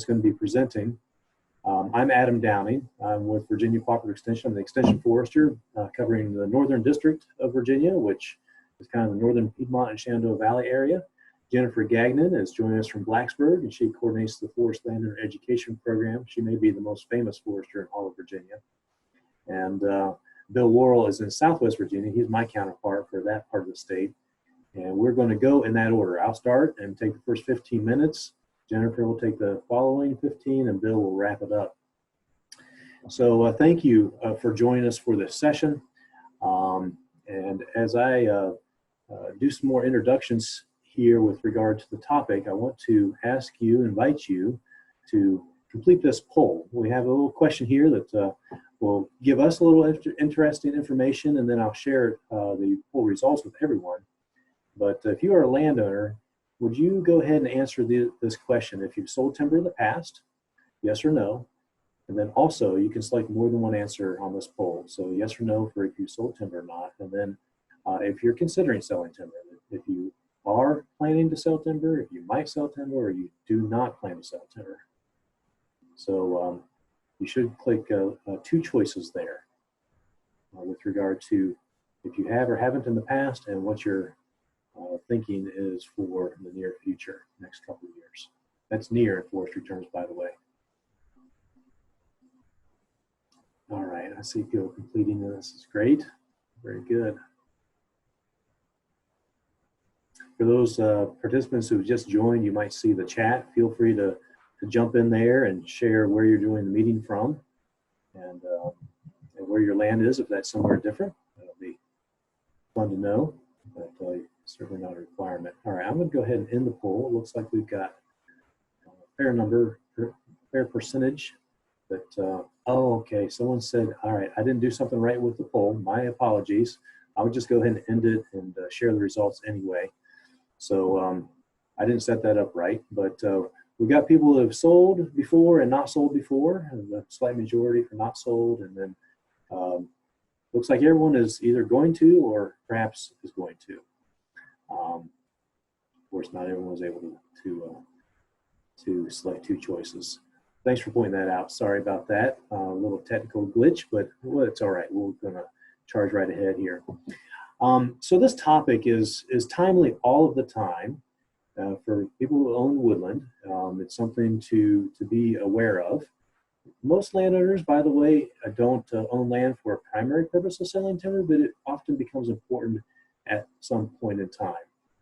that's going to be presenting. I'm Adam Downing. I'm with Virginia Cooperative Extension. I'm the Extension Forester covering the Northern District of Virginia, which is kind of the northern Piedmont and Shenandoah Valley area. Jennifer Gagnon is joining us from Blacksburg, and she coordinates the Forest Landowner Education Program. She may be the most famous forester in all of Virginia. And Bill Worrell is in Southwest Virginia. He's my counterpart for that part of the state. And we're going to go in that order. I'll start and take the first 15 minutes. Jennifer will take the following 15, and Bill will wrap it up. So thank you for joining us for this session. And as I do some more introductions here with regard to the topic, I want to invite you to complete this poll. We have a little question here that will give us a little interesting information, and then I'll share the poll results with everyone. But if you are a landowner, would you go ahead and answer this question? If you've sold timber in the past, yes or no? And then also you can select more than one answer on this poll. So yes or no for if you sold timber or not. And then if you're considering selling timber, if you are planning to sell timber, if you might sell timber, or you do not plan to sell timber. So you should click two choices there with regard to if you have or haven't in the past and what you're thinking is for the near future, next couple of years. That's near in forestry terms, by the way. All right, I see people completing this. Is great. Very good. For those participants who just joined, you might see the chat. Feel free to jump in there and share where you're doing the meeting from and where your land is, if that's somewhere different. That'll be fun to know, but certainly not a requirement. All right, I'm going to go ahead and end the poll. It looks like we've got a fair percentage. But, oh, okay, someone said, all right, I didn't do something right with the poll. My apologies. I would just go ahead and end it and share the results anyway. So I didn't set that up right, but we've got people who have sold before and not sold before, and the slight majority for not sold, and then looks like everyone is either going to or perhaps is going to. Of course, not everyone was able to select two choices. Thanks for pointing that out. Sorry about that. A little technical glitch, but well, it's all right. We're going to charge right ahead here. So this topic is timely all of the time for people who own woodland. It's something to be aware of. Most landowners, by the way, don't own land for a primary purpose of selling timber, but it often becomes important at some point in time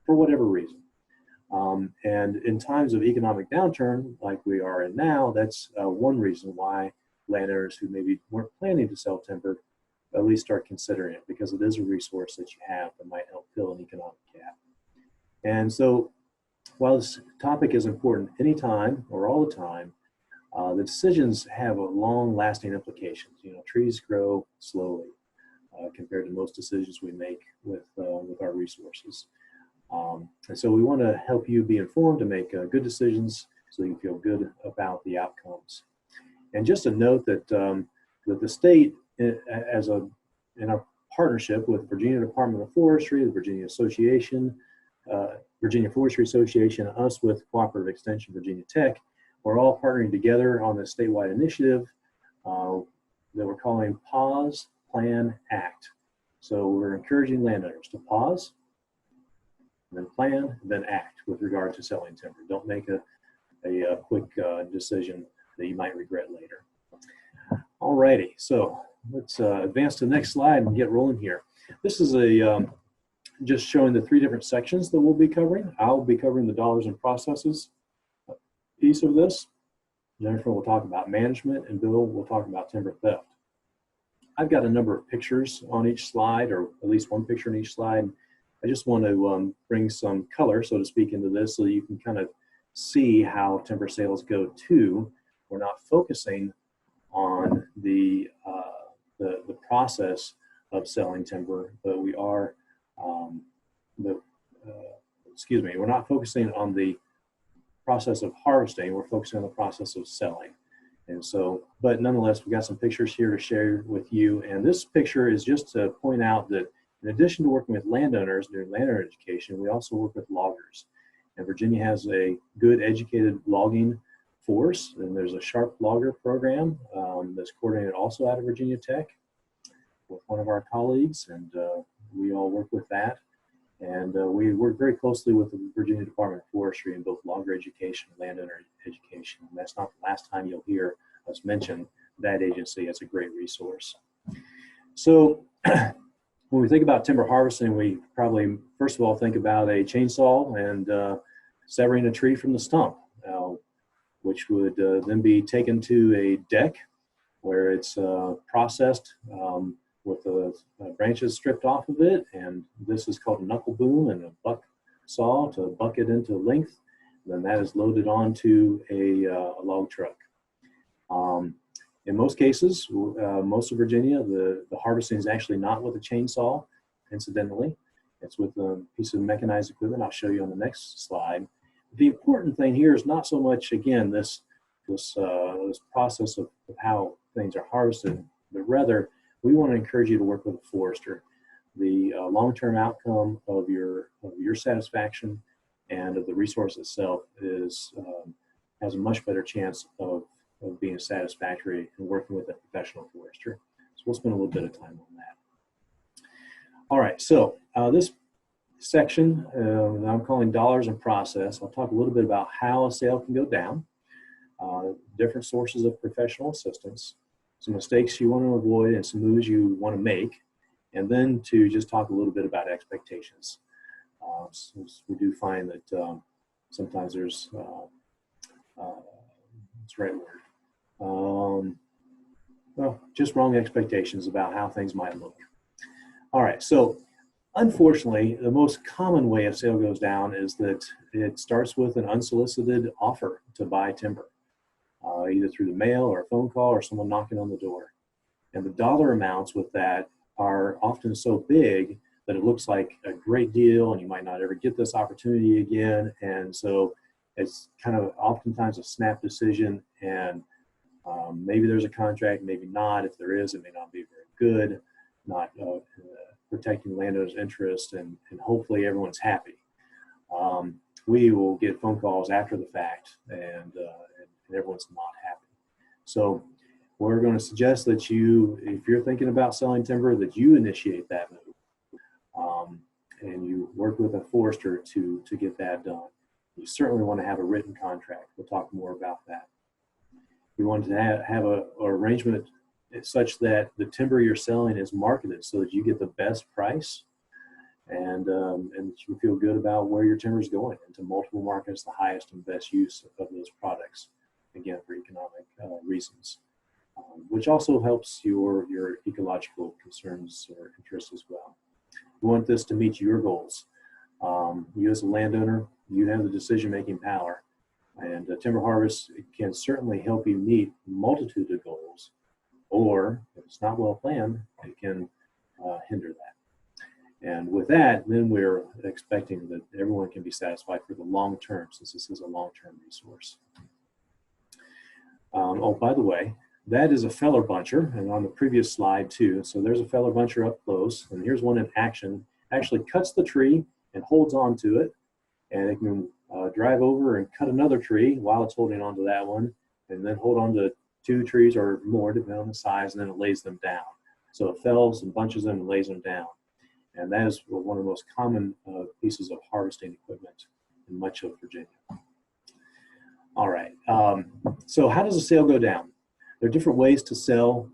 for whatever reason. And in times of economic downturn, like we are in now, that's one reason why landowners who maybe weren't planning to sell timber at least start considering it, because it is a resource that you have that might help fill an economic gap. And so while this topic is important anytime or all the time, the decisions have a long-lasting implications. You know, trees grow slowly compared to most decisions we make with our resources. And so we want to help you be informed to make good decisions so you can feel good about the outcomes. And just a note that that the state, in our partnership with Virginia Department of Forestry, the Virginia Association, Virginia Forestry Association, and us with Cooperative Extension Virginia Tech, we're all partnering together on this statewide initiative that we're calling Pause, Plan, Act. So we're encouraging landowners to pause, then plan, then act with regard to selling timber. Don't make a quick decision that you might regret later. All righty, so let's advance to the next slide and get rolling here. This is just showing the three different sections that we'll be covering. I'll be covering the dollars and processes piece of this. Jennifer will talk about management, and Bill will talk about timber theft. I've got a number of pictures on each slide, or at least one picture on each slide. I just want to bring some color, so to speak, into this so you can kind of see how timber sales go too. We're not focusing on the process of selling timber, but we are, we're not focusing on the process of harvesting, we're focusing on the process of selling. And so, but nonetheless, we've got some pictures here to share with you. And this picture is just to point out that in addition to working with landowners during landowner education, we also work with loggers. And Virginia has a good educated logging force, and there's a sharp logger program that's coordinated also out of Virginia Tech with one of our colleagues, and we all work with that. And we work very closely with the Virginia Department of Forestry in both logger education and landowner education. And that's not the last time you'll hear us mention that agency as a great resource. So when we think about timber harvesting, we probably first of all think about a chainsaw and severing a tree from the stump, which would then be taken to a deck where it's processed with the branches stripped off of it, and this is called a knuckle boom and a buck saw to buck it into length. And then that is loaded onto a log truck. In most cases, most of Virginia, the harvesting is actually not with a chainsaw, incidentally. It's with a piece of mechanized equipment I'll show you on the next slide. The important thing here is not so much, again, this process of how things are harvested, but rather we want to encourage you to work with a forester. The long-term outcome of your satisfaction and of the resource itself is has a much better chance of being satisfactory and working with a professional forester. So we'll spend a little bit of time on that. All right, so this section I'm calling dollars and process. I'll talk a little bit about how a sale can go down, different sources of professional assistance, some mistakes you want to avoid and some moves you want to make, and then to just talk a little bit about expectations. Since we do find that sometimes there's, what's the right word? Well, just wrong expectations about how things might look. All right, so unfortunately, the most common way a sale goes down is that it starts with an unsolicited offer to buy timber, either through the mail or a phone call or someone knocking on the door. And the dollar amounts with that are often so big that it looks like a great deal and you might not ever get this opportunity again. And so it's kind of oftentimes a snap decision, and maybe there's a contract, maybe not. If there is, it may not be very good, not protecting landowners' interest, and hopefully everyone's happy. We will get phone calls after the fact, and everyone's not happy. So we're going to suggest that you, if you're thinking about selling timber, that you initiate that move, and you work with a forester to get that done. You certainly want to have a written contract. We'll talk more about that. You want to have an arrangement such that the timber you're selling is marketed so that you get the best price, and you feel good about where your timber is going into multiple markets, the highest and best use of those products, again, for economic reasons, which also helps your ecological concerns or interests as well. You want this to meet your goals. You as a landowner, you have the decision-making power, and timber harvest can certainly help you meet a multitude of goals, or if it's not well planned, it can hinder that. And with that, then we're expecting that everyone can be satisfied for the long term, since this is a long-term resource. Oh, by the way, that is a feller buncher, and on the previous slide too. So there's a feller buncher up close, and here's one in action. Actually cuts the tree and holds on to it, and it can drive over and cut another tree while it's holding on to that one, and then hold on to 2 trees or more, depending on the size, and then it lays them down. So it fells and bunches them and lays them down. And that is one of the most common pieces of harvesting equipment in much of Virginia. All right, so how does a sale go down? There are different ways to sell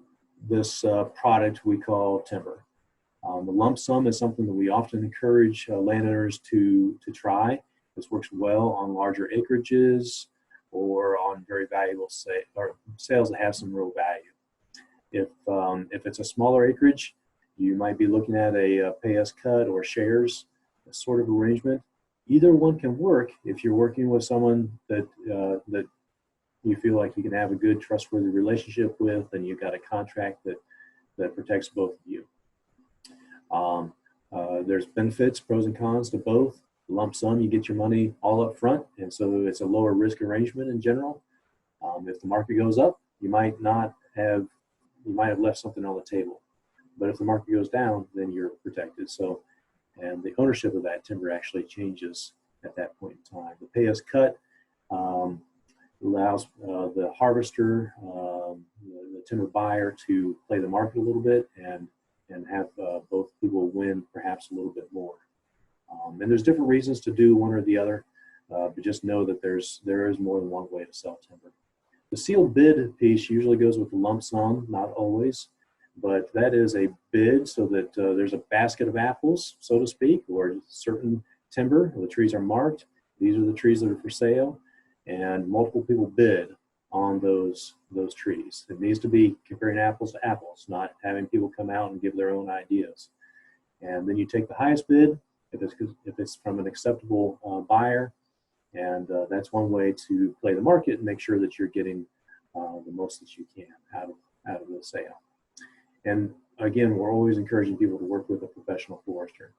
this product we call timber. The lump sum is something that we often encourage landowners to try. This works well on larger acreages or on very valuable sales that have some real value. If it's a smaller acreage, you might be looking at a pay as cut or shares sort of arrangement. Either one can work if you're working with someone that you feel like you can have a good, trustworthy relationship with, and you've got a contract that protects both of you. There's benefits, pros and cons to both. Lump sum, you get your money all up front, and so it's a lower risk arrangement in general. If the market goes up, you might have left something on the table. But if the market goes down, then you're protected. So, and the ownership of that timber actually changes at that point in time. The pay as cut allows the harvester, the timber buyer to play the market a little bit and have both people win perhaps a little bit more. And there's different reasons to do one or the other, but just know that there is more than one way to sell timber. The sealed bid piece usually goes with the lump sum, not always, but that is a bid so that there's a basket of apples, so to speak, or certain timber. The trees are marked. These are the trees that are for sale, and multiple people bid on those trees. It needs to be comparing apples to apples, not having people come out and give their own ideas. And then you take the highest bid if it's from an acceptable buyer. And that's one way to play the market and make sure that you're getting the most that you can out of the sale. And again, we're always encouraging people to work with a professional forester.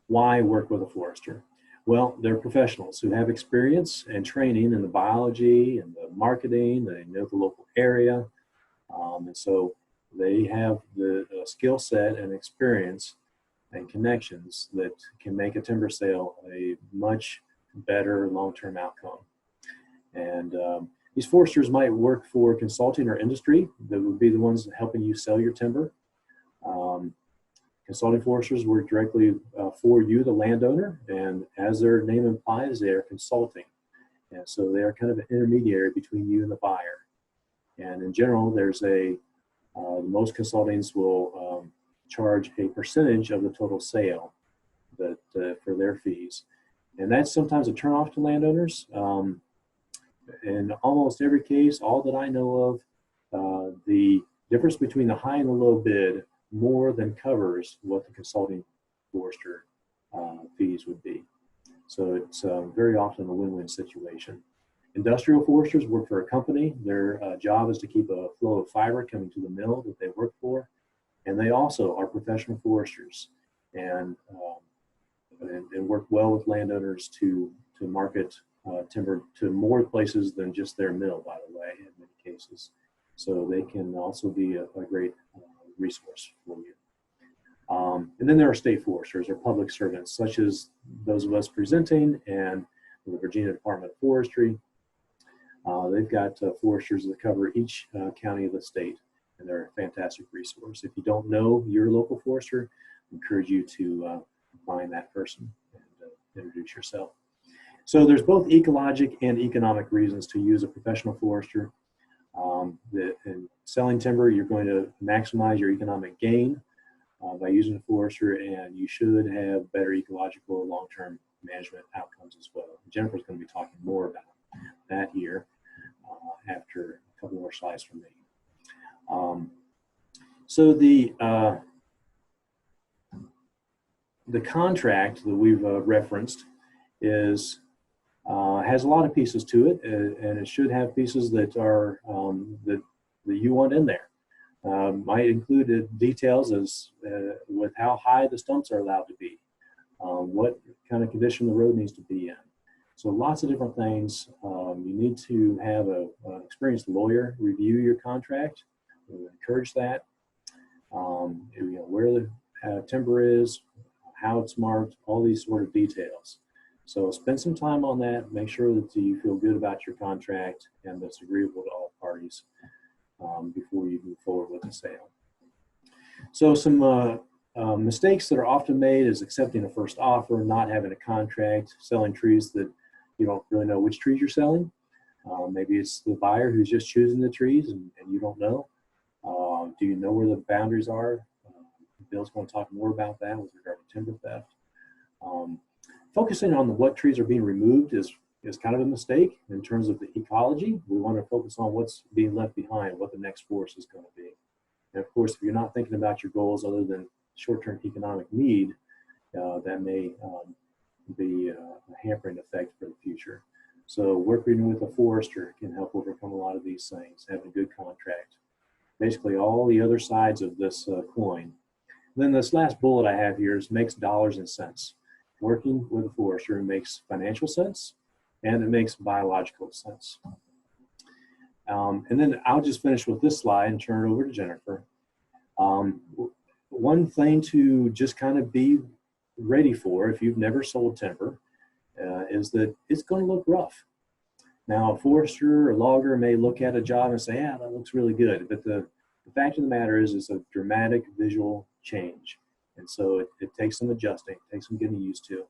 Why work with a forester? Well, they're professionals who have experience and training in the biology and the marketing. They know the local area. And so they have the skill set and experience and connections that can make a timber sale a much better long-term outcome. And these foresters might work for consulting or industry that would be the ones helping you sell your timber. Consulting foresters work directly for you, the landowner, and as their name implies, they are consulting. And so they are kind of an intermediary between you and the buyer. And in general, there's most consultings will charge a percentage of the total sale that for their fees. And that's sometimes a turnoff to landowners. In almost every case, all that I know of, the difference between the high and the low bid more than covers what the consulting forester fees would be. So it's very often a win-win situation. Industrial foresters work for a company. Their job is to keep a flow of fiber coming to the mill that they work for. And they also are professional foresters and work well with landowners to market timber to more places than just their mill, by the way, in many cases. So they can also be a great resource for you. And then there are state foresters or public servants, such as those of us presenting and the Virginia Department of Forestry. They've got foresters that cover each county of the state, and they're a fantastic resource. If you don't know your local forester, I encourage you to find that person and introduce yourself. So there's both ecologic and economic reasons to use a professional forester. In selling timber, you're going to maximize your economic gain by using a forester, and you should have better ecological long-term management outcomes as well. Jennifer's going to be talking more about that here after a couple more slides from me. So the contract that we've referenced has a lot of pieces to it, and it should have pieces that are that you want in there. Might include details as with how high the stumps are allowed to be, what kind of condition the road needs to be in. So lots of different things. You need to have an experienced lawyer review your contract. We encourage that. Where the timber is, how it's marked, all these sort of details. So spend some time on that. Make sure that you feel good about your contract and that's agreeable to all parties before you move forward with the sale. So some mistakes that are often made is accepting a first offer, not having a contract, selling trees that you don't really know which trees you're selling. Maybe it's the buyer who's just choosing the trees and you don't know. Do you know where the boundaries are? Bill's going to talk more about that with regard to timber theft. Focusing on what trees are being removed is kind of a mistake in terms of the ecology. We want to focus on what's being left behind, what the next forest is going to be. And of course, if you're not thinking about your goals other than short-term economic need, that may be a hampering effect for the future. So working with a forester can help overcome a lot of these things, having a good contract. Basically all the other sides of this coin. Then this last bullet I have here is makes dollars and cents. Working with a forester makes financial sense and it makes biological sense. And then I'll just finish with this slide and turn it over to Jennifer. One thing to just kind of be ready for if you've never sold timber is that it's going to look rough. Now, a forester or logger may look at a job and say, yeah, that looks really good. But the fact of the matter is it's a dramatic visual change. And so it takes some adjusting, it takes some getting used to.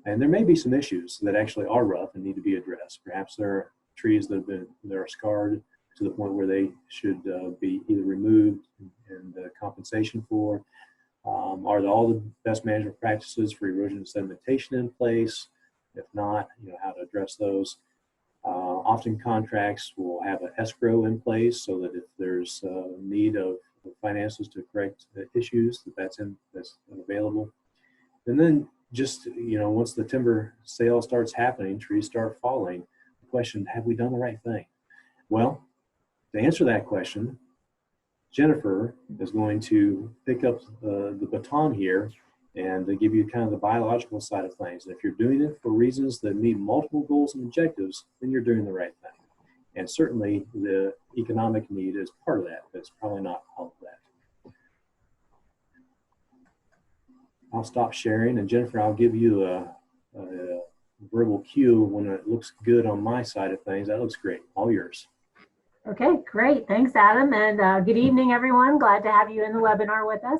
And there may be some issues that actually are rough and need to be addressed. Perhaps there are trees that are scarred to the point where they should be either removed and compensation for. Are all the best management practices for erosion and sedimentation in place? If not, how to address those. Often contracts will have an escrow in place so that if there's need of finances to correct the issues, that's available. And then just, once the timber sale starts happening, trees start falling, the question, have we done the right thing? Well, to answer that question, Jennifer is going to pick up the baton here and to give you kind of the biological side of things. And if you're doing it for reasons that meet multiple goals and objectives, then you're doing the right thing. And certainly the economic need is part of that, but it's probably not all of that. I'll stop sharing, and Jennifer, I'll give you a verbal cue when it looks good on my side of things. That looks great. All yours. Okay, great. Thanks, Adam. And good evening, everyone. Glad to have you in the webinar with us.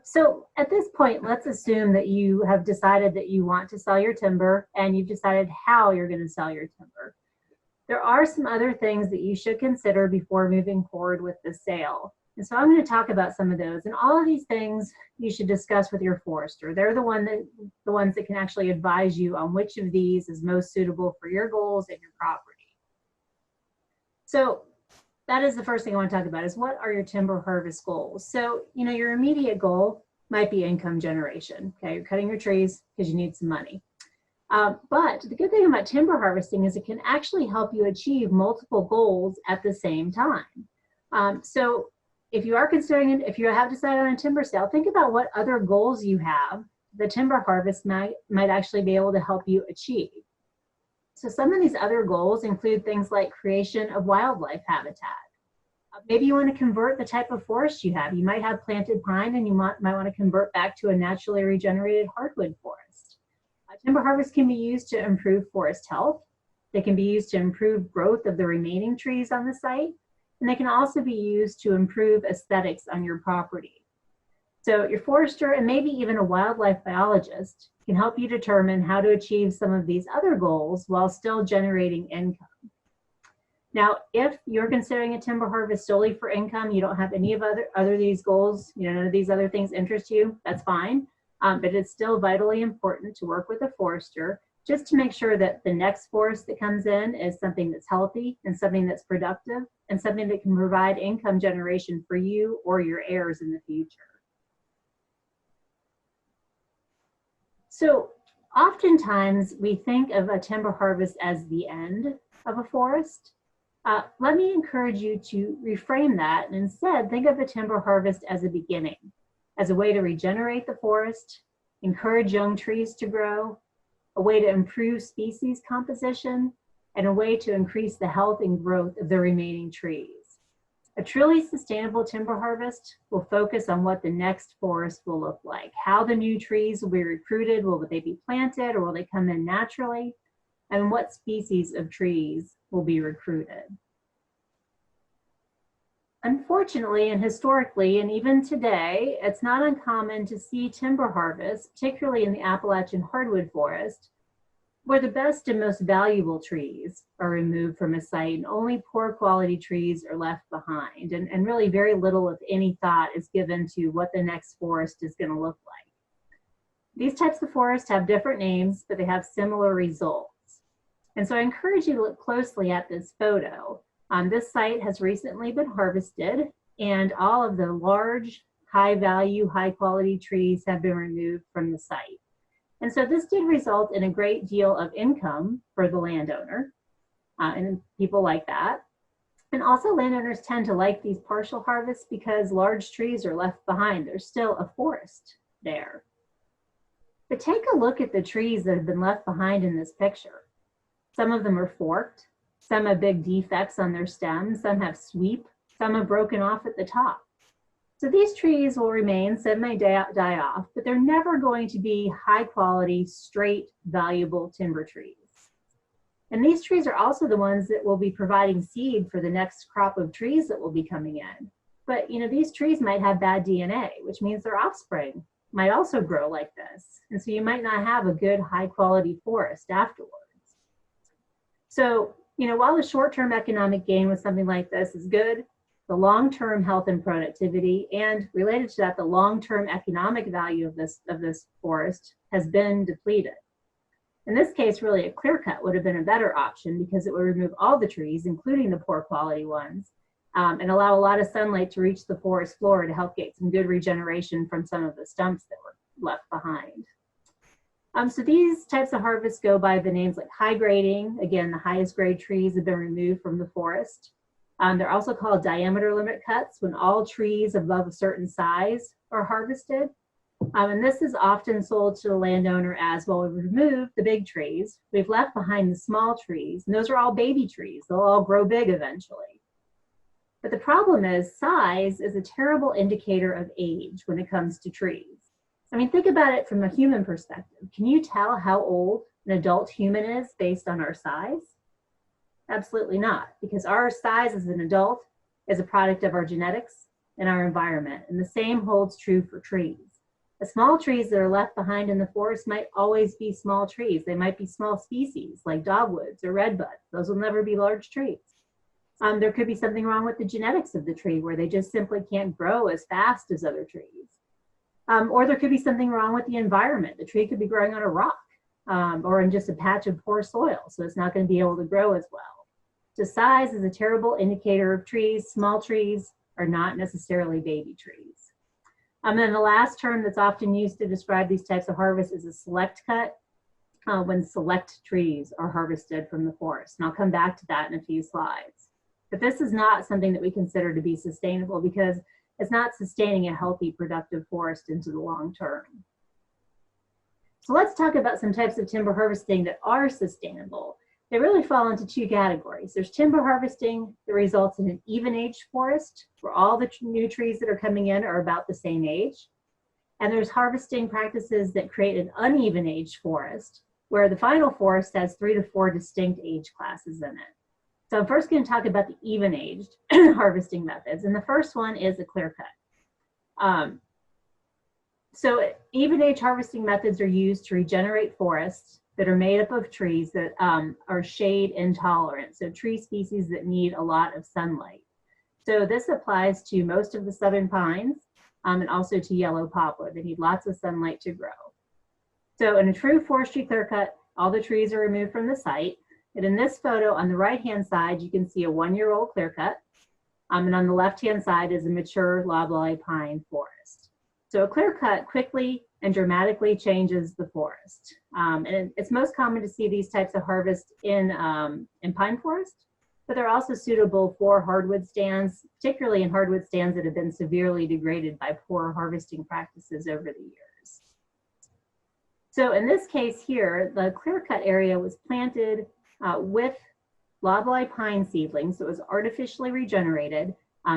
So at this point, let's assume that you have decided that you want to sell your timber and you've decided how you're going to sell your timber. There are some other things that you should consider before moving forward with the sale. And so I'm going to talk about some of those. And all of these things you should discuss with your forester. They're the ones that can actually advise you on which of these is most suitable for your goals and your property. So that is the first thing I want to talk about is what are your timber harvest goals? So, your immediate goal might be income generation. Okay, you're cutting your trees because you need some money. But the good thing about timber harvesting is it can actually help you achieve multiple goals at the same time. So if you are considering it, if you have decided on a timber sale, think about what other goals you have the timber harvest might actually be able to help you achieve. So some of these other goals include things like creation of wildlife habitat. Maybe you want to convert the type of forest you have. You might have planted pine and you might want to convert back to a naturally regenerated hardwood forest. Timber harvest can be used to improve forest health. They can be used to improve growth of the remaining trees on the site. And they can also be used to improve aesthetics on your property. So your forester and maybe even a wildlife biologist can help you determine how to achieve some of these other goals while still generating income. Now, if you're considering a timber harvest solely for income, you don't have any of other these goals, none of these other things interest you, that's fine. But it's still vitally important to work with a forester just to make sure that the next forest that comes in is something that's healthy and something that's productive and something that can provide income generation for you or your heirs in the future. So oftentimes we think of a timber harvest as the end of a forest. Let me encourage you to reframe that and instead think of a timber harvest as a beginning, as a way to regenerate the forest, encourage young trees to grow, a way to improve species composition, and a way to increase the health and growth of the remaining trees. A truly sustainable timber harvest will focus on what the next forest will look like, how the new trees will be recruited, will they be planted or will they come in naturally, and what species of trees will be recruited. Unfortunately, and historically, and even today, it's not uncommon to see timber harvests, particularly in the Appalachian hardwood forest, where the best and most valuable trees are removed from a site and only poor quality trees are left behind. And really very little, if any, thought is given to what the next forest is going to look like. These types of forests have different names, but they have similar results. And so I encourage you to look closely at this photo. This site has recently been harvested and all of the large, high value, high quality trees have been removed from the site. And so this did result in a great deal of income for the landowner and people like that. And also landowners tend to like these partial harvests because large trees are left behind. There's still a forest there. But take a look at the trees that have been left behind in this picture. Some of them are forked, some have big defects on their stems, some have sweep, some have broken off at the top. So these trees will remain, some may die off, but they're never going to be high quality, straight, valuable timber trees. And these trees are also the ones that will be providing seed for the next crop of trees that will be coming in. But these trees might have bad DNA, which means their offspring might also grow like this. And so you might not have a good high quality forest afterwards. So, while the short-term economic gain with something like this is good, the long-term health and productivity, and related to that, the long-term economic value of this forest has been depleted. In this case, really a clear cut would have been a better option because it would remove all the trees, including the poor quality ones, and allow a lot of sunlight to reach the forest floor to help get some good regeneration from some of the stumps that were left behind. So these types of harvests go by the names like high grading. Again, the highest grade trees have been removed from the forest. They're also called diameter limit cuts when all trees above a certain size are harvested. And this is often sold to the landowner as, well, we removed the big trees, we've left behind the small trees, and those are all baby trees. They'll all grow big eventually. But the problem is size is a terrible indicator of age when it comes to trees. I mean, think about it from a human perspective. Can you tell how old an adult human is based on our size? Absolutely not, because our size as an adult is a product of our genetics and our environment, and the same holds true for trees. The small trees that are left behind in the forest might always be small trees. They might be small species like dogwoods or redbuds. Those will never be large trees. There could be something wrong with the genetics of the tree where they just simply can't grow as fast as other trees. Or there could be something wrong with the environment. The tree could be growing on a rock or in just a patch of poor soil, so it's not going to be able to grow as well. So size is a terrible indicator of trees. Small trees are not necessarily baby trees. And then the last term that's often used to describe these types of harvests is a select cut, when select trees are harvested from the forest. And I'll come back to that in a few slides. But this is not something that we consider to be sustainable because it's not sustaining a healthy, productive forest into the long term. So let's talk about some types of timber harvesting that are sustainable. They really fall into two categories. There's timber harvesting that results in an even-aged forest, where all the new trees that are coming in are about the same age. And there's harvesting practices that create an uneven-aged forest, where the final forest has 3 to 4 distinct age classes in it. So I'm first going to talk about the even-aged harvesting methods. And the first one is a clear cut. So even-age harvesting methods are used to regenerate forests that are made up of trees that are shade intolerant, so tree species that need a lot of sunlight. So this applies to most of the southern pines and also to yellow poplar. They need lots of sunlight to grow. So in a true forestry clear cut, all the trees are removed from the site. And in this photo on the right-hand side, you can see a 1-year-old clear cut. And on the left-hand side is a mature loblolly pine forest. So a clear cut quickly and dramatically changes the forest. And it's most common to see these types of harvests in pine forest, but they're also suitable for hardwood stands, particularly in hardwood stands that have been severely degraded by poor harvesting practices over the years. So in this case here, the clear cut area was planted with loblolly pine seedlings. It was artificially regenerated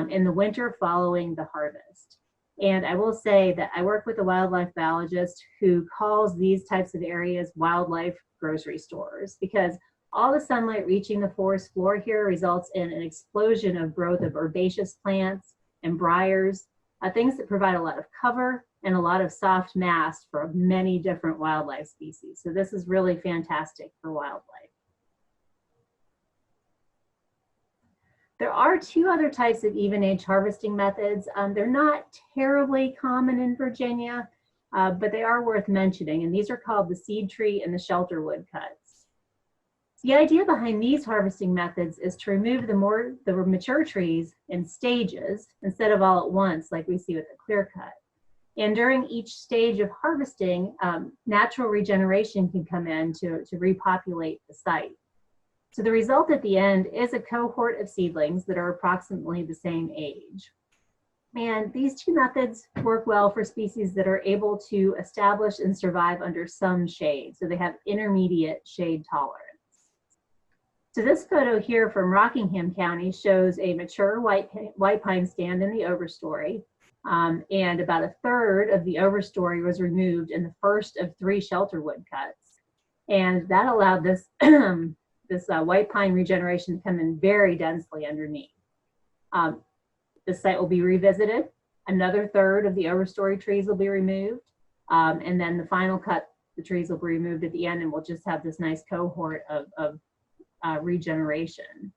in the winter following the harvest. And I will say that I work with a wildlife biologist who calls these types of areas wildlife grocery stores, because all the sunlight reaching the forest floor here results in an explosion of growth of herbaceous plants and briars, things that provide a lot of cover and a lot of soft mass for many different wildlife species. So this is really fantastic for wildlife. There are 2 other types of even-age harvesting methods. They're not terribly common in Virginia, but they are worth mentioning, and these are called the seed tree and the shelter wood cuts. The idea behind these harvesting methods is to remove the mature trees in stages instead of all at once like we see with the clear cut. And during each stage of harvesting, natural regeneration can come in to repopulate the site. So the result at the end is a cohort of seedlings that are approximately the same age. And these 2 methods work well for species that are able to establish and survive under some shade. So they have intermediate shade tolerance. So this photo here from Rockingham County shows a mature white pine stand in the overstory. And about 1/3 of the overstory was removed in the first of 3 shelter wood cuts. And that allowed this this white pine regeneration to come in very densely underneath. The site will be revisited. Another third of the overstory trees will be removed. And then the final cut, the trees will be removed at the end, and we'll just have this nice cohort of regeneration.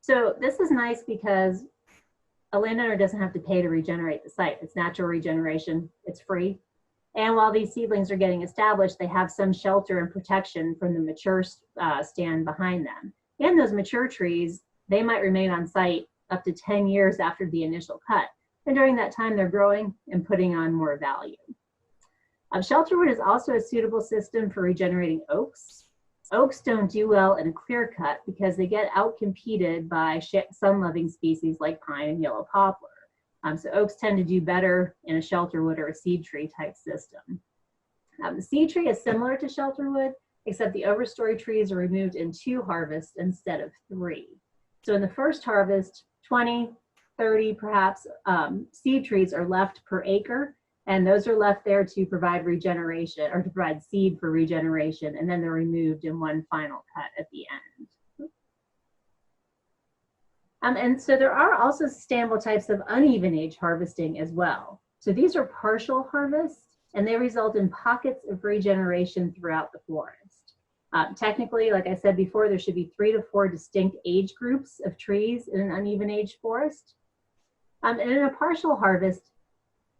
So this is nice because a landowner doesn't have to pay to regenerate the site. It's natural regeneration, it's free. And while these seedlings are getting established, they have some shelter and protection from the mature stand behind them. And those mature trees, they might remain on site up to 10 years after the initial cut. And during that time, they're growing and putting on more value. Shelterwood is also a suitable system for regenerating oaks. Oaks don't do well in a clear cut because they get outcompeted by sun-loving species like pine and yellow poplar. So oaks tend to do better in a shelterwood or a seed tree type system. The seed tree is similar to shelterwood, except the overstory trees are removed in 2 harvests instead of 3. So in the first harvest, 20, 30 perhaps seed trees are left per acre, and those are left there to provide regeneration or to provide seed for regeneration, and then they're removed in one final cut at the end. And so there are also sustainable types of uneven age harvesting as well. So these are partial harvests, and they result in pockets of regeneration throughout the forest. Technically, like I said before, there should be 3 to 4 distinct age groups of trees in an uneven age forest. And in a partial harvest,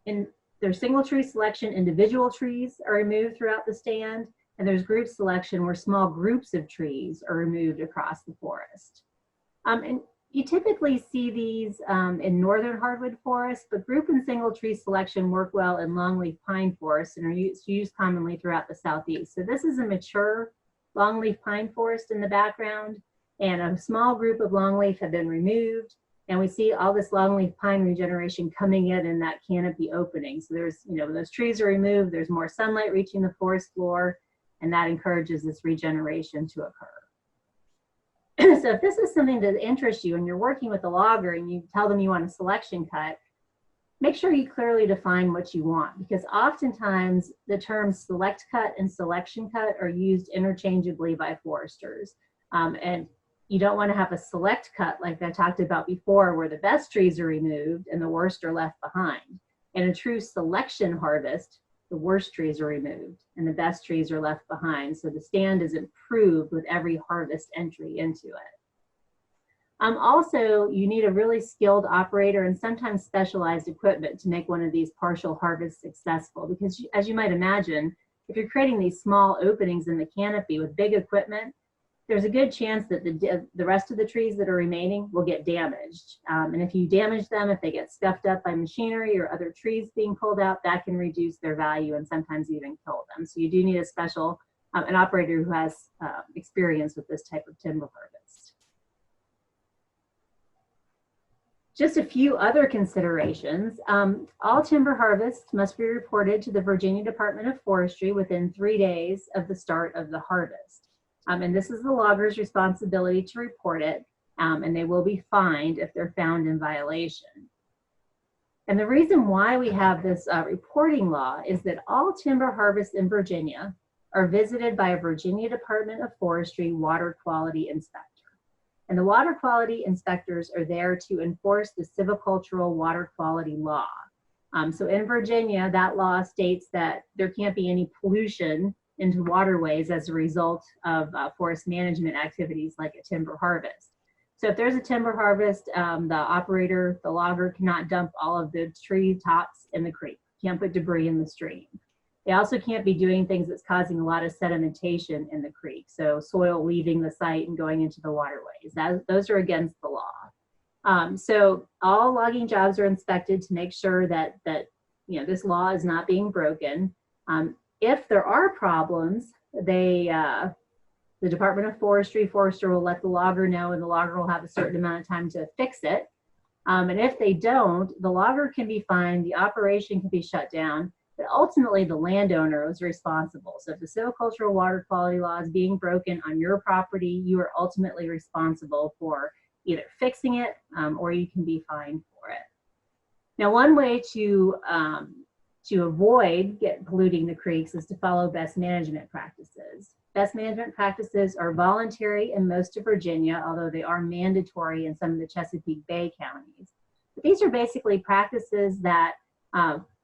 in there's single tree selection, individual trees are removed throughout the stand, and there's group selection where small groups of trees are removed across the forest. And you typically see these in northern hardwood forests, but group and single tree selection work well in longleaf pine forests and are used commonly throughout the Southeast. So this is a mature longleaf pine forest in the background, and a small group of longleaf have been removed. And we see all this longleaf pine regeneration coming in that canopy opening. So there's, when those trees are removed, there's more sunlight reaching the forest floor, and that encourages this regeneration to occur. So if this is something that interests you and you're working with a logger and you tell them you want a selection cut, make sure you clearly define what you want, because oftentimes the terms select cut and selection cut are used interchangeably by foresters. And you don't want to have a select cut like I talked about before, where the best trees are removed and the worst are left behind. In a true selection harvest, the worst trees are removed and the best trees are left behind. So the stand is improved with every harvest entry into it. Also, you need a really skilled operator and sometimes specialized equipment to make one of these partial harvests successful, because as you might imagine, if you're creating these small openings in the canopy with big equipment, there's a good chance that the rest of the trees that are remaining will get damaged. And if you damage them, if they get scuffed up by machinery or other trees being pulled out, that can reduce their value and sometimes even kill them. So you do need a special, an operator who has experience with this type of timber harvest. Just a few other considerations. All timber harvests must be reported to the Virginia Department of Forestry within 3 days of the start of the harvest. And this is the logger's responsibility to report it, and they will be fined if they're found in violation. And the reason why we have this reporting law is that all timber harvests in Virginia are visited by a Virginia Department of Forestry water quality inspector. And the water quality inspectors are there to enforce the silvicultural water quality law. So in Virginia, that law states that there can't be any pollution into waterways as a result of forest management activities like a timber harvest. So if there's a timber harvest, the operator, the logger cannot dump all of the tree tops in the creek, can't put debris in the stream. They also can't be doing things that's causing a lot of sedimentation in the creek, so soil leaving the site and going into the waterways. Those are against the law. So all logging jobs are inspected to make sure that this law is not being broken. If there are problems, the Department of Forester will let the logger know, and the logger will have a certain amount of time to fix it. And if they don't, the logger can be fined, the operation can be shut down, but ultimately the landowner is responsible. So if the silvicultural water quality law is being broken on your property, you are ultimately responsible for either fixing it or you can be fined for it. Now, one way to avoid polluting the creeks is to follow best management practices. Best management practices are voluntary in most of Virginia, although they are mandatory in some of the Chesapeake Bay counties. But these are basically practices that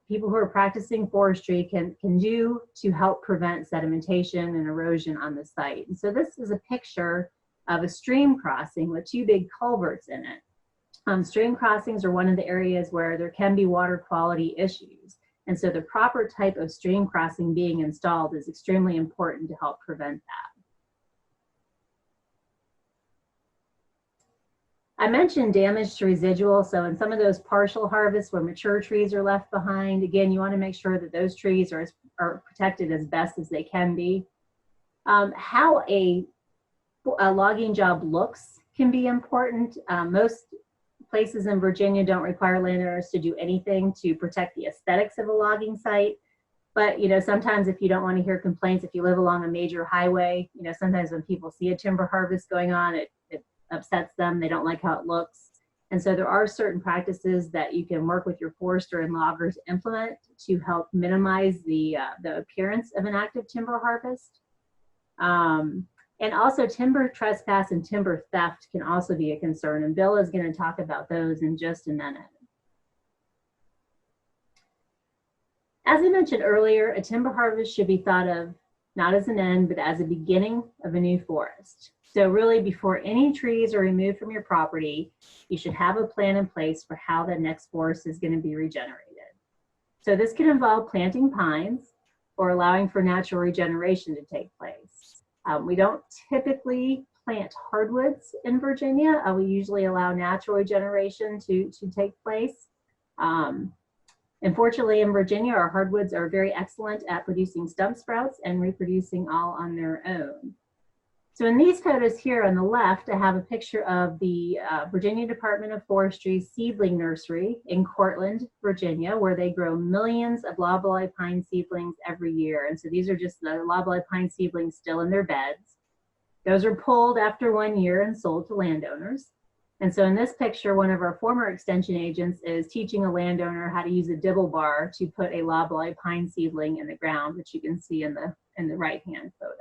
people who are practicing forestry can do to help prevent sedimentation and erosion on the site. And so this is a picture of a stream crossing with two big culverts in it. Stream crossings are one of the areas where there can be water quality issues. And so the proper type of stream crossing being installed is extremely important to help prevent that. I mentioned damage to residual. So in some of those partial harvests where mature trees are left behind, again, you want to make sure that those trees are protected as best as they can be. How a logging job looks can be important. Most places in Virginia don't require landowners to do anything to protect the aesthetics of a logging site. But, you know, sometimes if you don't want to hear complaints, if you live along a major highway, you know, sometimes when people see a timber harvest going on, it upsets them. They don't like how it looks. And so there are certain practices that you can work with your forester and loggers to implement to help minimize the appearance of an active timber harvest. And also timber trespass and timber theft can also be a concern. And Bill is going to talk about those in just a minute. As I mentioned earlier, a timber harvest should be thought of not as an end, but as a beginning of a new forest. So really, before any trees are removed from your property, you should have a plan in place for how the next forest is going to be regenerated. So this can involve planting pines or allowing for natural regeneration to take place. We don't typically plant hardwoods in Virginia. We usually allow natural regeneration to take place. Unfortunately, in Virginia, our hardwoods are very excellent at producing stump sprouts and reproducing all on their own. So in these photos here on the left, I have a picture of the Virginia Department of Forestry seedling nursery in Cortland, Virginia, where they grow millions of loblolly pine seedlings every year. And so these are just the loblolly pine seedlings still in their beds. Those are pulled after 1 year and sold to landowners. And so in this picture, one of our former extension agents is teaching a landowner how to use a dibble bar to put a loblolly pine seedling in the ground, which you can see in the right-hand photo.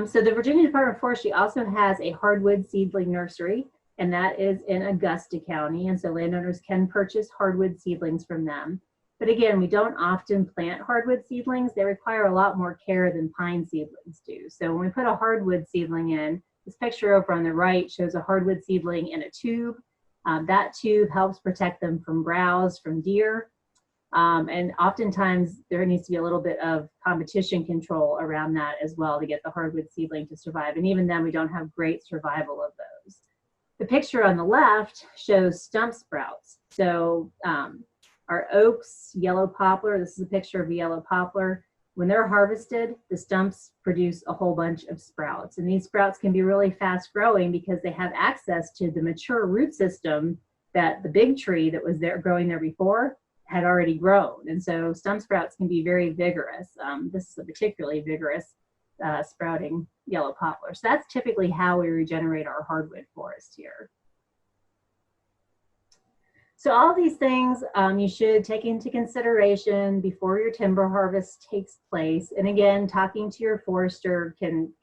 So the Virginia Department of Forestry also has a hardwood seedling nursery, and that is in Augusta County. And so landowners can purchase hardwood seedlings from them. But again, we don't often plant hardwood seedlings. They require a lot more care than pine seedlings do. So when we put a hardwood seedling in, this picture over on the right shows a hardwood seedling in a tube. That tube helps protect them from browse, from deer. And oftentimes there needs to be a little bit of competition control around that as well to get the hardwood seedling to survive. And even then, we don't have great survival of those. The picture on the left shows stump sprouts. So our oaks, yellow poplar, this is a picture of a yellow poplar. When they're harvested, the stumps produce a whole bunch of sprouts. And these sprouts can be really fast growing because they have access to the mature root system that the big tree that was there growing there before had already grown. And so stump sprouts can be very vigorous. This is a particularly vigorous sprouting yellow poplar. So that's typically how we regenerate our hardwood forest here. So all these things you should take into consideration before your timber harvest takes place. And again, talking to your forester can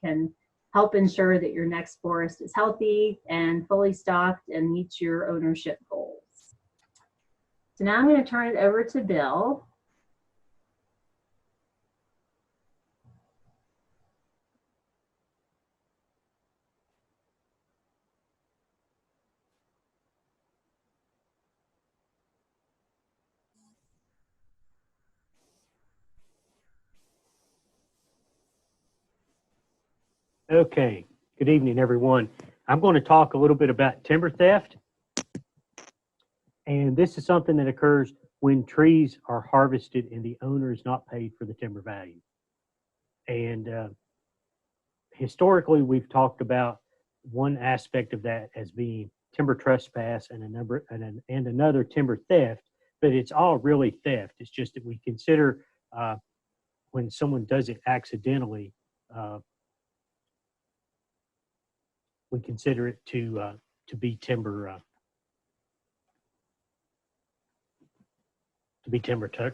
help ensure that your next forest is healthy and fully stocked and meets your ownership goals. So now I'm going to turn it over to Bill. Okay, good evening, everyone. I'm going to talk a little bit about timber theft. And this is something that occurs when trees are harvested and the owner is not paid for the timber value. And historically, we've talked about one aspect of that as being timber trespass and another timber theft, but it's all really theft. It's just that we consider when someone does it accidentally, we consider it to be timber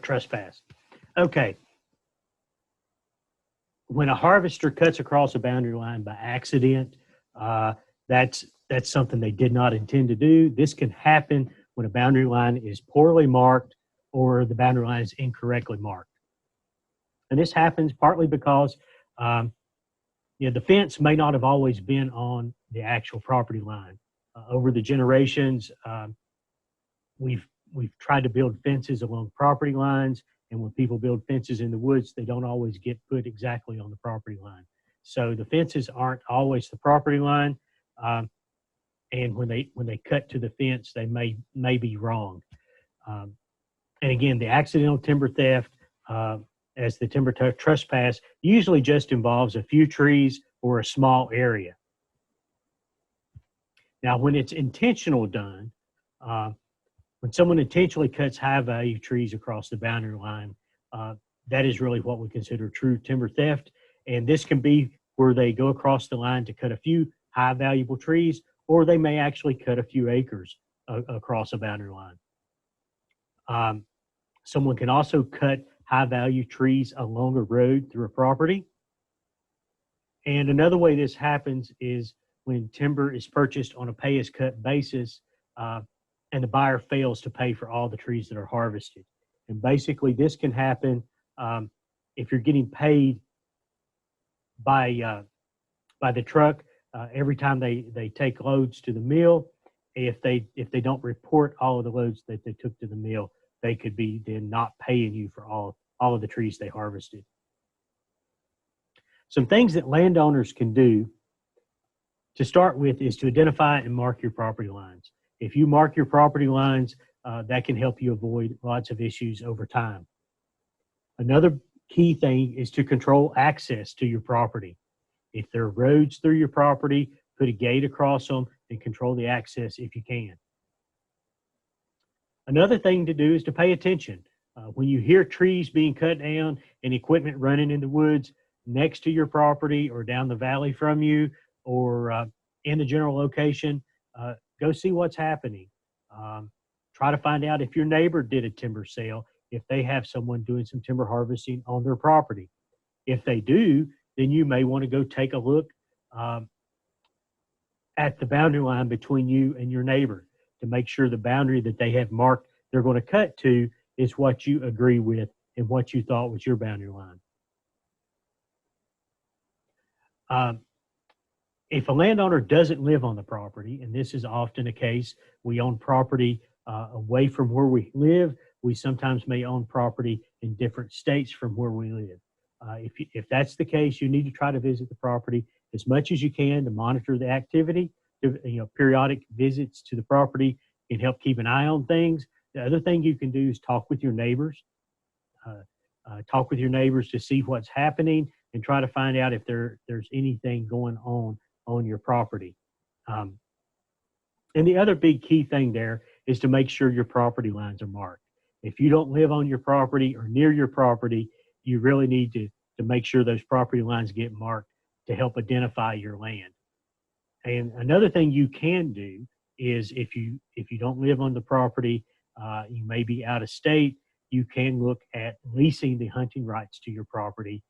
trespass. Okay. when a harvester cuts across a boundary line by accident, that's something they did not intend to do. This can happen when a boundary line is poorly marked or the boundary line is incorrectly marked. And this happens partly because the fence may not have always been on the actual property line. Over the generations, we've tried to build fences along property lines, and when people build fences in the woods, they don't always get put exactly on the property line. So the fences aren't always the property line, and when they cut to the fence, they may be wrong. And again, the accidental timber theft, as the timber trespass, usually just involves a few trees or a small area. Now, when it's intentional done, when someone intentionally cuts high-value trees across the boundary line, that is really what we consider true timber theft. And this can be where they go across the line to cut a few high-valuable trees, or they may actually cut a few acres across a boundary line. Someone can also cut high-value trees along a road through a property. And another way this happens is when timber is purchased on a pay-as-cut basis, and the buyer fails to pay for all the trees that are harvested. And basically, this can happen if you're getting paid by the truck every time they take loads to the mill. If they don't report all of the loads that they took to the mill, they could be then not paying you for all of the trees they harvested. Some things that landowners can do to start with is to identify and mark your property lines. If you mark your property lines, that can help you avoid lots of issues over time. Another key thing is to control access to your property. If there are roads through your property, put a gate across them and control the access if you can. Another thing to do is to pay attention. When you hear trees being cut down and equipment running in the woods next to your property or down the valley from you or in the general location, go see what's happening. Try to find out if your neighbor did a timber sale, if they have someone doing some timber harvesting on their property. If they do, then you may want to go take a look at the boundary line between you and your neighbor to make sure the boundary that they have marked they're going to cut to is what you agree with and what you thought was your boundary line. If a landowner doesn't live on the property, and this is often a case, we own property away from where we live. We sometimes may own property in different states from where we live. If that's the case, you need to try to visit the property as much as you can to monitor the activity. Periodic visits to the property can help keep an eye on things. The other thing you can do is talk with your neighbors. Talk with your neighbors to see what's happening and try to find out if there's anything going on your property. And the other big key thing there is to make sure your property lines are marked. If you don't live on your property or near your property, you really need to make sure those property lines get marked to help identify your land. And another thing you can do is if you don't live on the property, you may be out of state, you can look at leasing the hunting rights to your property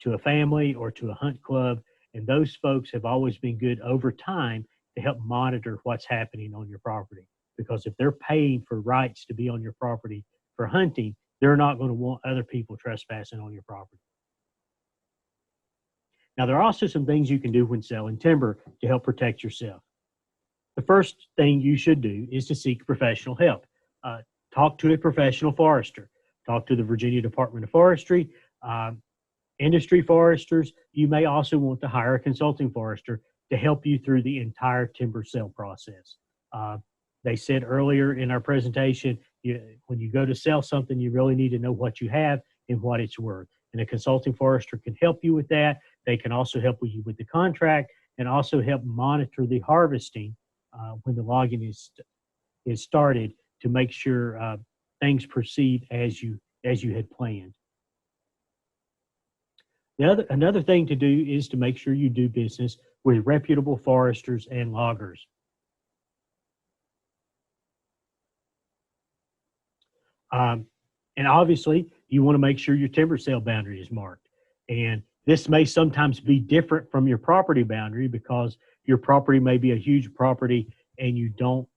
to a family or to a hunt club. And those folks have always been good over time to help monitor what's happening on your property. Because if they're paying for rights to be on your property for hunting, they're not going to want other people trespassing on your property. Now, there are also some things you can do when selling timber to help protect yourself. The first thing you should do is to seek professional help. Talk to a professional forester. Talk to the Virginia Department of Forestry, industry foresters. You may also want to hire a consulting forester to help you through the entire timber sale process. They said earlier in our presentation, when you go to sell something, you really need to know what you have and what it's worth. And a consulting forester can help you with that. They can also help you with the contract and also help monitor the harvesting when the logging is started to make sure things proceed as you had planned. Another thing to do is to make sure you do business with reputable foresters and loggers. And obviously, you want to make sure your timber sale boundary is marked. And this may sometimes be different from your property boundary because your property may be a huge property and you don't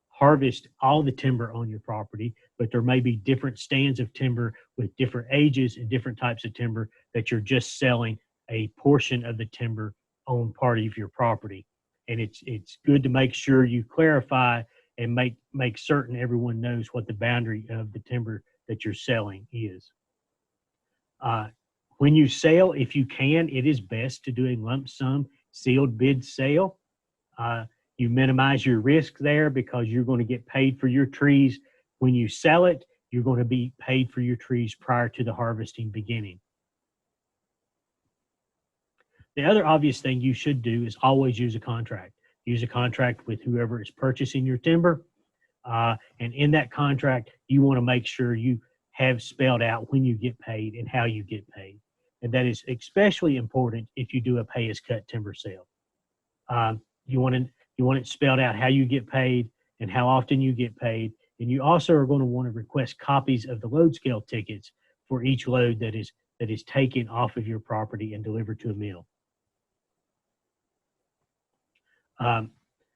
harvest all the timber on your property, but there may be different stands of timber with different ages and different types of timber that you're just selling a portion of the timber on part of your property. And it's good to make sure you clarify and make certain everyone knows what the boundary of the timber that you're selling is. When you sell, if you can, it is best to do a lump sum sealed bid sale. You minimize your risk there because you're going to get paid for your trees. When you sell it, you're going to be paid for your trees prior to the harvesting beginning. The other obvious thing you should do is always use a contract. Use a contract with whoever is purchasing your timber. And in that contract, you want to make sure you have spelled out when you get paid and how you get paid. And that is especially important if you do a pay-as-cut timber sale. You want it spelled out how you get paid and how often you get paid. And you also are going to want to request copies of the load scale tickets for each load that is taken off of your property and delivered to a mill.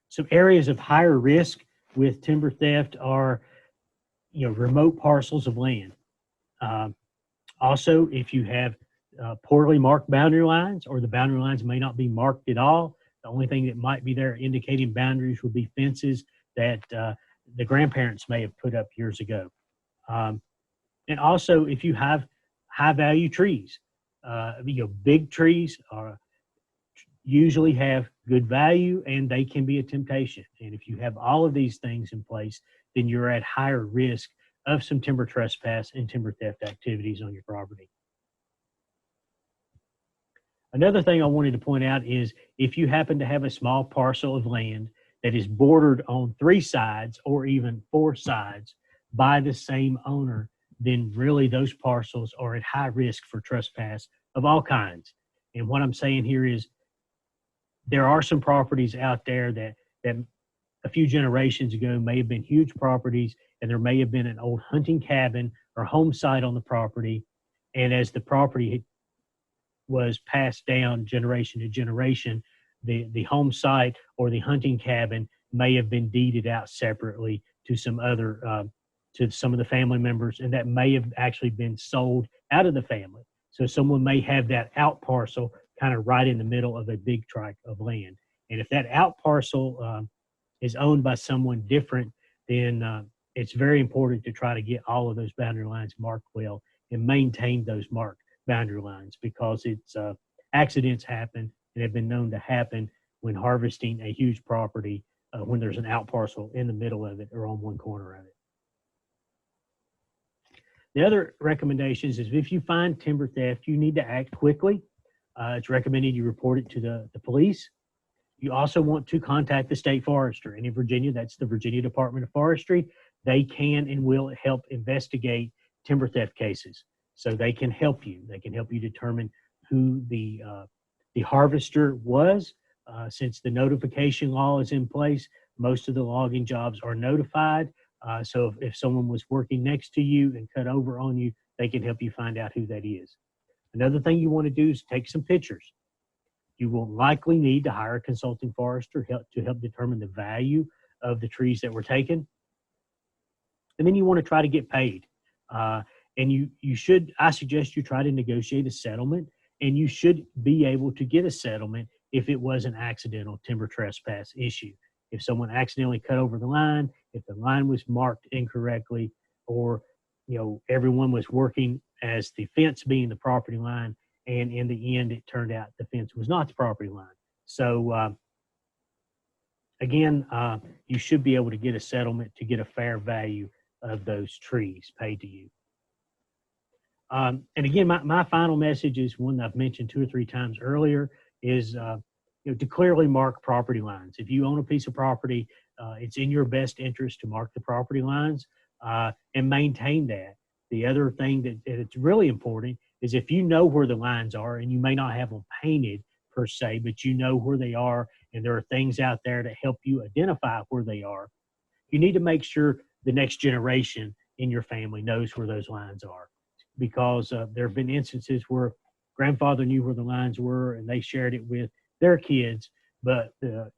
Some areas of higher risk with timber theft are, remote parcels of land. Also, if you have poorly marked boundary lines, or the boundary lines may not be marked at all, the only thing that might be there indicating boundaries would be fences that the grandparents may have put up years ago. And also, if you have high value trees, big trees usually have good value and they can be a temptation. And if you have all of these things in place, then you're at higher risk of some timber trespass and timber theft activities on your property. Another thing I wanted to point out is if you happen to have a small parcel of land that is bordered on 3 sides or even 4 sides by the same owner, then really those parcels are at high risk for trespass of all kinds. And what I'm saying here is there are some properties out there that a few generations ago may have been huge properties, and there may have been an old hunting cabin or home site on the property. And as the property was passed down generation to generation, the home site or the hunting cabin may have been deeded out separately to some other, to some of the family members, and that may have actually been sold out of the family. So someone may have that out parcel kind of right in the middle of a big tract of land. And if that out parcel is owned by someone different, then it's very important to try to get all of those boundary lines marked well and maintain those marked boundary lines, because it's accidents happen and have been known to happen when harvesting a huge property when there's an out parcel in the middle of it or on one corner of it. The other recommendations is if you find timber theft, you need to act quickly. It's recommended you report it to the police. You also want to contact the state forester. And in Virginia, that's the Virginia Department of Forestry. They can and will help investigate timber theft cases. So they can help you. They can help you determine who the harvester was. Since the notification law is in place, most of the logging jobs are notified. So if someone was working next to you and cut over on you, they can help you find out who that is. Another thing you want to do is take some pictures. You will likely need to hire a consulting forester to help determine the value of the trees that were taken. And then you want to try to get paid. And I suggest you try to negotiate a settlement, and you should be able to get a settlement if it was an accidental timber trespass issue. If someone accidentally cut over the line, if the line was marked incorrectly, or everyone was working as the fence being the property line, and in the end it turned out the fence was not the property line. So again, you should be able to get a settlement to get a fair value of those trees paid to you. And again, my final message is one that I've mentioned 2 or 3 times earlier, is to clearly mark property lines. If you own a piece of property, it's in your best interest to mark the property lines and maintain that. The other thing that it's really important is if you know where the lines are, and you may not have them painted per se, but you know where they are, and there are things out there to help you identify where they are, you need to make sure the next generation in your family knows where those lines are. Because there have been instances where grandfather knew where the lines were and they shared it with their kids, but the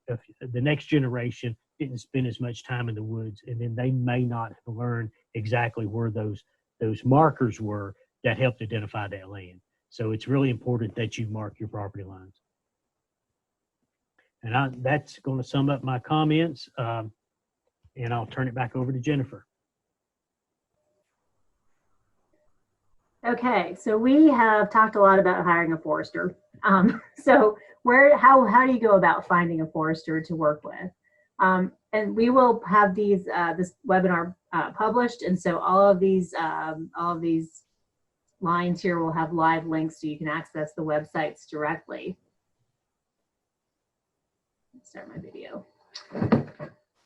next generation didn't spend as much time in the woods, and then they may not have learned exactly where those markers were that helped identify that land. So it's really important that you mark your property lines. And that's going to sum up my comments, and I'll turn it back over to Jennifer. Okay, so we have talked a lot about hiring a forester. So how do you go about finding a forester to work with? And we will have this webinar published, and so all of these lines here will have live links so you can access the websites directly. Let's start my video.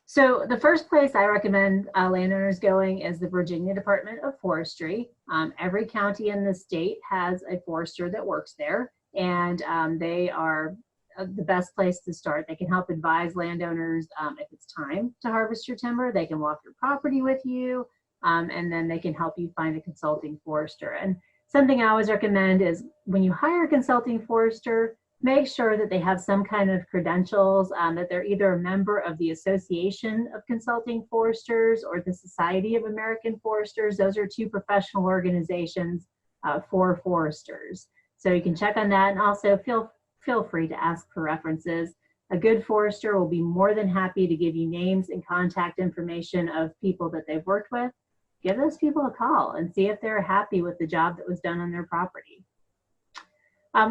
So the first place I recommend landowners going is the Virginia Department of Forestry. Every county in the state has a forester that works there, and they are the best place to start. They can help advise landowners if it's time to harvest your timber. They can walk your property with you, and then they can help you find a consulting forester. And something I always recommend is when you hire a consulting forester, make sure that they have some kind of credentials, that they're either a member of the Association of Consulting Foresters or the Society of American Foresters. Those are two professional organizations for foresters. So you can check on that, and also feel free to ask for references. A good forester will be more than happy to give you names and contact information of people that they've worked with. Give those people a call and see if they're happy with the job that was done on their property.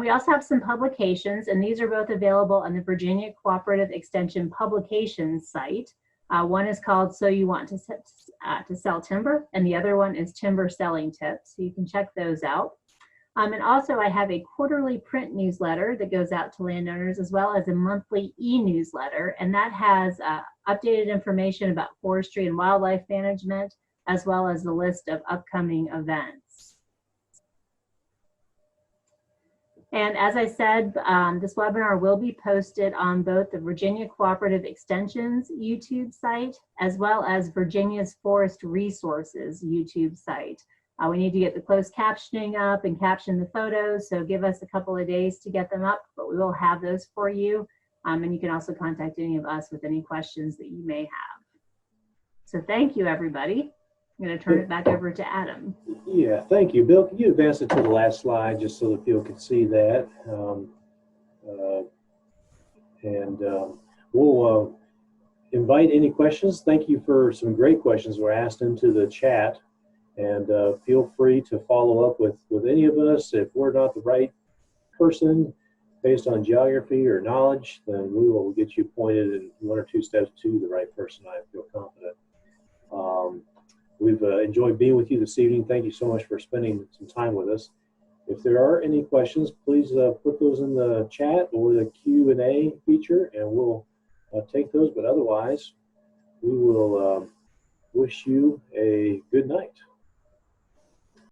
We also have some publications, and these are both available on the Virginia Cooperative Extension publications site. One is called So You Want to Sell Timber, and the other one is Timber Selling Tips. So you can check those out. And also I have a quarterly print newsletter that goes out to landowners, as well as a monthly e-newsletter, and that has updated information about forestry and wildlife management, as well as the list of upcoming events. And as I said, this webinar will be posted on both the Virginia Cooperative Extension's YouTube site, as well as Virginia's Forest Resources YouTube site. We need to get the closed captioning up and caption the photos, so give us a couple of days to get them up, but we will have those for you. And you can also contact any of us with any questions that you may have. So thank you, everybody. I'm going to turn it back over to Adam. Yeah, thank you. Bill, can you advance it to the last slide just so that people can see that? We'll invite any questions. Thank you for some great questions were asked into the chat. And feel free to follow up with any of us. If we're not the right person based on geography or knowledge, then we will get you pointed in 1 or 2 steps to the right person. I feel confident. We've enjoyed being with you this evening. Thank you so much for spending some time with us. If there are any questions, please put those in the chat or the Q&A feature, and we'll take those. But otherwise, we will wish you a good night.